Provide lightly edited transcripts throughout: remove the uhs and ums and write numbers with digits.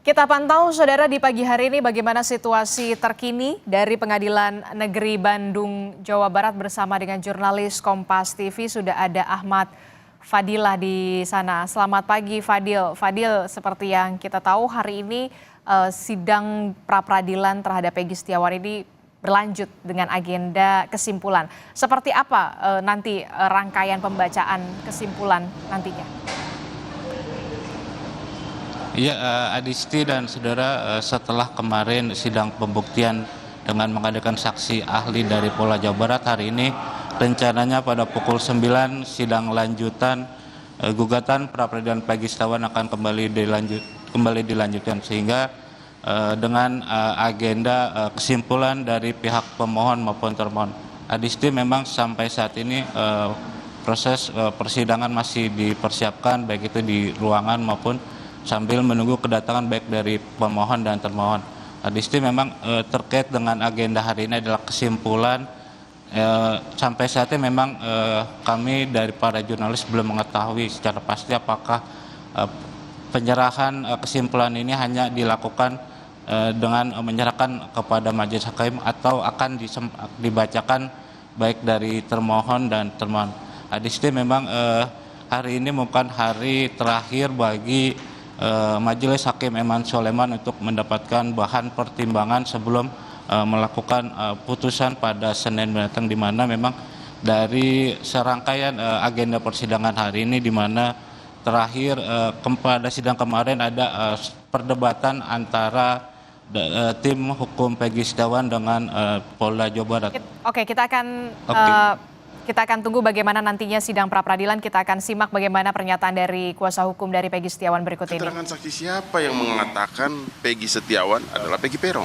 Kita pantau saudara di pagi hari ini bagaimana situasi terkini dari Pengadilan Negeri Bandung, Jawa Barat bersama dengan jurnalis Kompas TV. Sudah ada Ahmad Fadilah di sana. Selamat pagi Fadil. Fadil, seperti yang kita tahu hari ini sidang pra-peradilan terhadap Peggy Setiawan ini berlanjut dengan agenda kesimpulan. Seperti apa nanti rangkaian pembacaan kesimpulan nantinya? Iya, Adisti dan saudara, setelah kemarin sidang pembuktian dengan mengadakan saksi ahli dari Polda Jawa Barat, hari ini rencananya pada pukul 9 sidang lanjutan gugatan pra-peradilan Peggy Setiawan akan kembali dilanjutkan, sehingga dengan agenda kesimpulan dari pihak pemohon maupun termohon. Adisti, memang sampai saat ini proses persidangan masih dipersiapkan, baik itu di ruangan maupun sambil menunggu kedatangan baik dari pemohon dan termohon. Adisti, memang terkait dengan agenda hari ini adalah kesimpulan. Sampai saat ini memang kami dari para jurnalis belum mengetahui secara pasti apakah penyerahan kesimpulan ini hanya dilakukan dengan menyerahkan kepada majelis hakim atau akan dibacakan baik dari termohon dan termohon. Adisti, memang hari ini bukan hari terakhir bagi Majelis Hakim Eman Soleman untuk mendapatkan bahan pertimbangan sebelum melakukan putusan pada Senin mendatang, di mana memang dari serangkaian agenda persidangan hari ini, di mana terakhir pada sidang kemarin ada perdebatan antara tim hukum Peggy Setiawan dengan Polda Jawa Barat. Oke, kita akan tunggu bagaimana nantinya sidang pra-peradilan. Kita akan simak bagaimana pernyataan dari kuasa hukum dari Peggy Setiawan berikut ini. Keterangan saksi siapa yang mengatakan Peggy Setiawan adalah Peggy Peron?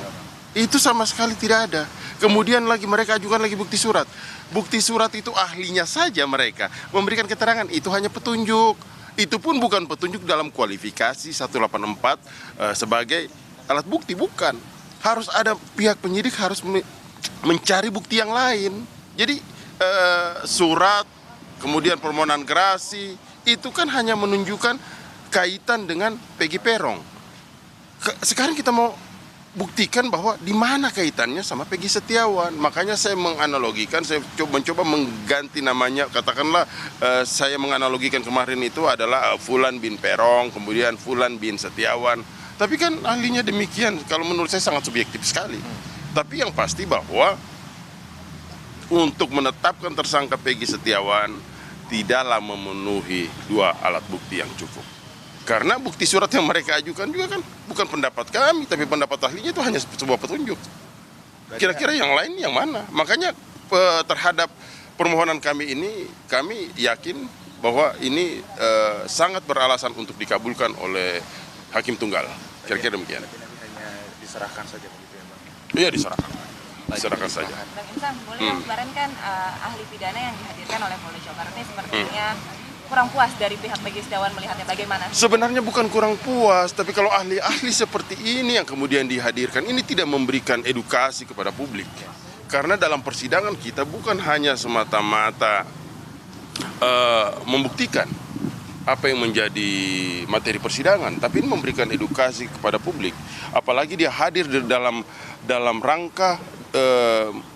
Itu sama sekali tidak ada. Kemudian lagi mereka ajukan lagi bukti surat. Bukti surat itu ahlinya saja mereka memberikan keterangan, itu hanya petunjuk. Itu pun bukan petunjuk dalam kualifikasi 184 sebagai alat bukti, bukan. Harus ada pihak penyidik harus mencari bukti yang lain. Jadi surat, kemudian permohonan gerasi, itu kan hanya menunjukkan kaitan dengan Peggy Peron. Sekarang kita mau buktikan bahwa di mana kaitannya sama Peggy Setiawan. Makanya saya menganalogikan, saya mencoba mengganti namanya. Katakanlah saya menganalogikan kemarin itu adalah Fulan bin Peron, kemudian Fulan bin Setiawan. Tapi kan ahlinya demikian, kalau menurut saya sangat subjektif sekali. Tapi yang pasti bahwa untuk menetapkan tersangka Peggy Setiawan tidaklah memenuhi dua alat bukti yang cukup. Karena bukti surat yang mereka ajukan juga kan bukan pendapat kami, tapi pendapat ahlinya itu hanya sebuah petunjuk. Kira-kira yang lain yang mana? Makanya terhadap permohonan kami ini, kami yakin bahwa ini sangat beralasan untuk dikabulkan oleh Hakim Tunggal. Kira-kira demikian. Hanya diserahkan saja begitu ya, Bang? Iya, diserahkan saja. Bang Insan, boleh kemarin kan ahli pidana yang dihadirkan oleh Polda Jawa Barat ini sepertinya kurang puas dari pihak Peggy Setiawan melihatnya bagaimana? Sebenarnya bukan kurang puas, tapi kalau ahli-ahli seperti ini yang kemudian dihadirkan, ini tidak memberikan edukasi kepada publik. Karena dalam persidangan kita bukan hanya semata-mata membuktikan apa yang menjadi materi persidangan, tapi ini memberikan edukasi kepada publik. Apalagi dia hadir di dalam rangka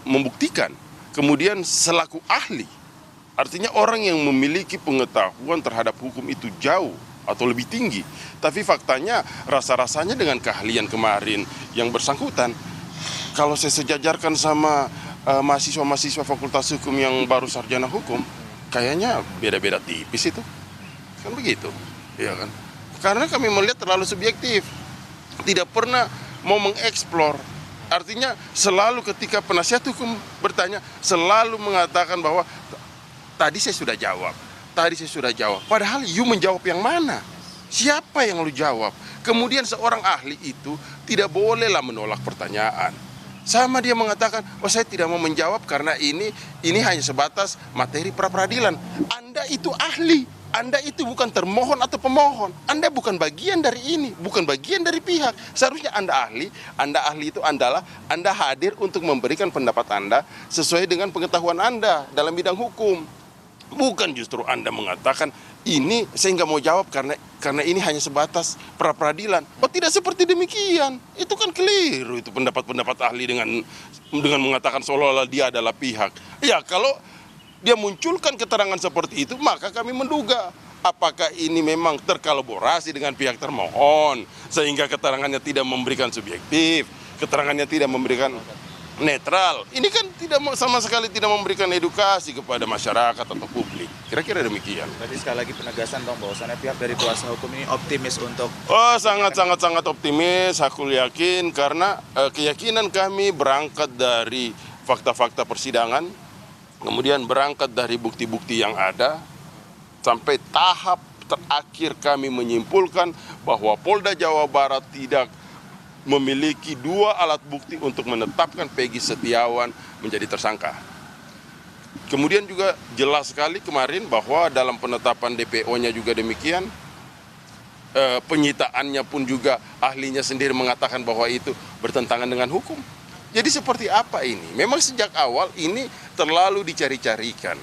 membuktikan, kemudian selaku ahli, artinya orang yang memiliki pengetahuan terhadap hukum itu jauh atau lebih tinggi. Tapi faktanya rasa-rasanya dengan keahlian kemarin yang bersangkutan, kalau saya sejajarkan sama mahasiswa-mahasiswa Fakultas Hukum yang baru sarjana hukum, kayaknya beda-beda tipis itu, kan begitu, ya kan? Karena kami melihat terlalu subjektif, tidak pernah mau mengeksplor. Artinya selalu ketika penasihat hukum bertanya, selalu mengatakan bahwa tadi saya sudah jawab. Padahal you menjawab yang mana? Siapa yang lu jawab? Kemudian seorang ahli itu tidak bolehlah menolak pertanyaan. Sama dia mengatakan, oh saya tidak mau menjawab karena ini hanya sebatas materi pra-peradilan. Anda itu ahli. Anda itu bukan termohon atau pemohon. Anda bukan bagian dari ini, bukan bagian dari pihak. Seharusnya Anda ahli itu adalah Anda hadir untuk memberikan pendapat Anda sesuai dengan pengetahuan Anda dalam bidang hukum. Bukan justru Anda mengatakan Ini saya nggak mau jawab karena ini hanya sebatas pra-peradilan. Oh, tidak seperti demikian. Itu kan keliru itu pendapat-pendapat ahli dengan mengatakan seolah-olah dia adalah pihak. Ya, kalau dia munculkan keterangan seperti itu, maka kami menduga apakah ini memang terkolaborasi dengan pihak termohon sehingga keterangannya tidak memberikan subjektif, keterangannya tidak memberikan netral. Ini kan sama sekali tidak memberikan edukasi kepada masyarakat atau publik. Kira-kira demikian. Tadi sekali lagi penegasan dong bahwasannya pihak dari kuasa hukum ini optimis untuk Oh, sangat optimis, aku yakin karena keyakinan kami berangkat dari fakta-fakta persidangan, kemudian berangkat dari bukti-bukti yang ada, sampai tahap terakhir kami menyimpulkan bahwa Polda Jawa Barat tidak memiliki 2 alat bukti untuk menetapkan Peggy Setiawan menjadi tersangka. Kemudian juga jelas sekali kemarin bahwa dalam penetapan DPO-nya juga demikian, penyitaannya pun juga ahlinya sendiri mengatakan bahwa itu bertentangan dengan hukum. Jadi seperti apa ini? Memang sejak awal ini terlalu dicari-carikan,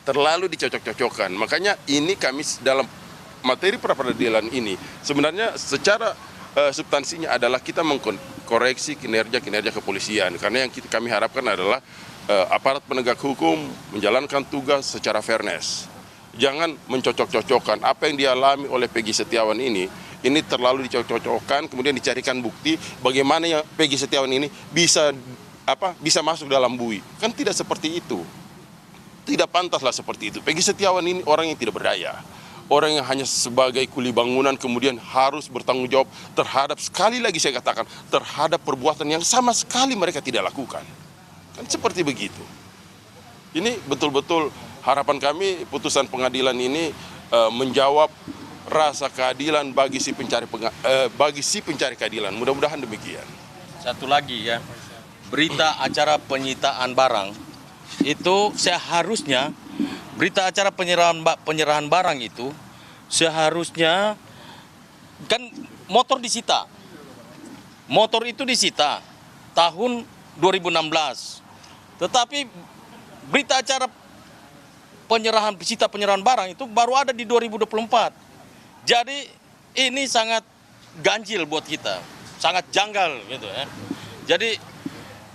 terlalu dicocok-cocokkan. Makanya ini kami dalam materi pra-peradilan ini sebenarnya secara substansinya adalah kita mengkoreksi kinerja kepolisian. Karena yang kami harapkan adalah aparat penegak hukum menjalankan tugas secara fairness. Jangan mencocok-cocokkan apa yang dialami oleh Peggy Setiawan ini terlalu dicocok-cocokkan, kemudian dicarikan bukti bagaimana yang Peggy Setiawan ini bisa masuk dalam bui. Kan tidak seperti itu. Tidak pantaslah seperti itu. Peggy Setiawan ini orang yang tidak berdaya. Orang yang hanya sebagai kuli bangunan kemudian harus bertanggung jawab terhadap, sekali lagi saya katakan, terhadap perbuatan yang sama sekali mereka tidak lakukan. Kan seperti begitu. Ini betul-betul harapan kami putusan pengadilan ini menjawab rasa keadilan bagi si pencari keadilan. Mudah-mudahan demikian. Satu lagi ya, berita acara penyitaan barang itu seharusnya berita acara penyerahan barang itu seharusnya kan motor disita. Motor itu disita tahun 2016. Tetapi berita acara penyerahan barang itu baru ada di 2024. Jadi ini sangat ganjil buat kita, sangat janggal gitu ya. Jadi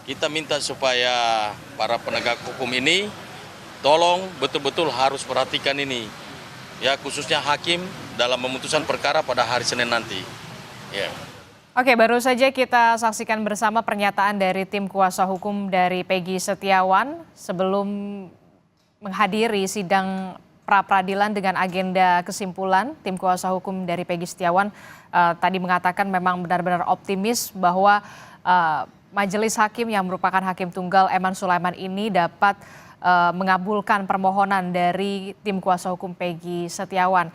kita minta supaya para penegak hukum ini tolong betul-betul harus perhatikan ini, ya khususnya hakim dalam memutuskan perkara pada hari Senin nanti. Ya. Oke, baru saja kita saksikan bersama pernyataan dari tim kuasa hukum dari Peggy Setiawan sebelum menghadiri sidang pra-peradilan dengan agenda kesimpulan. Tim kuasa hukum dari Peggy Setiawan tadi mengatakan memang benar-benar optimis bahwa majelis hakim yang merupakan hakim tunggal Eman Sulaiman ini dapat mengabulkan permohonan dari tim kuasa hukum Peggy Setiawan.